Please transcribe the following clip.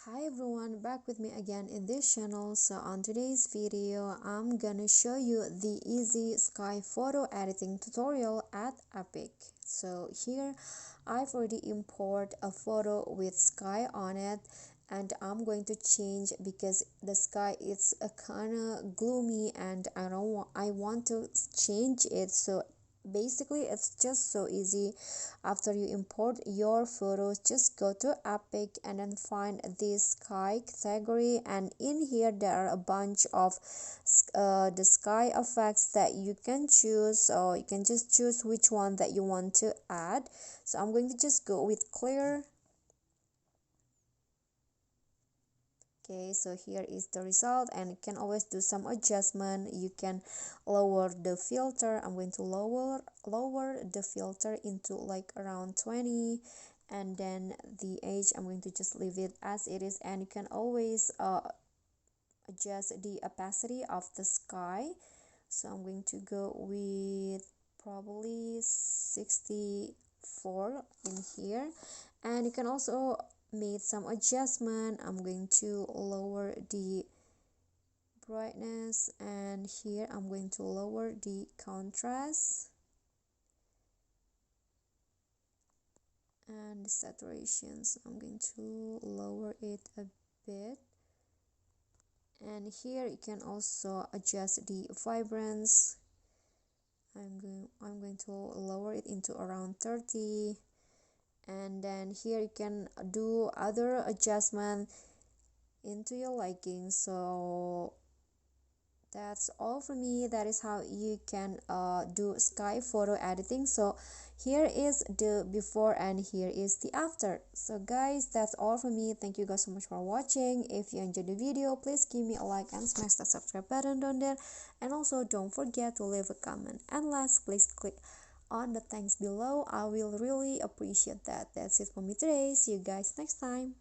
Hi everyone, back with me again in this channel. So on today's video I'm gonna show you the easy sky photo editing tutorial at EPIK. So here I've already imported a photo with sky on it, and I'm going to change because the sky is a kind of gloomy and I want to change it. So basically it's just so easy. After you import your photos, just go to EPIK and then find this sky category, and in here there are a bunch of the sky effects that you can choose, so you can just choose which one that you want to add. So I'm going to just go with clear. Okay, so here is the result, and you can always do some adjustment. You can lower the filter. I'm going to lower the filter into like around 20, and then the age I'm going to just leave it as it is, and you can always adjust the opacity of the sky. So I'm going to go with probably 64 in here, and you can also made some adjustment. I'm going to lower the brightness, and here I'm going to lower the contrast and the saturations. I'm going to lower it a bit, and here you can also adjust the vibrance. I'm going to lower it into around 30, and then here you can do other adjustment into your liking. So that's all for me. That is how you can do sky photo editing. So here is the before and here is the after. So guys, that's all for me. Thank you guys so much for watching. If you enjoyed the video, please give me a like and smash the subscribe button down there, and also don't forget to leave a comment, and last, please click on the thanks below. I will really appreciate that. That's it for me today. See you guys next time.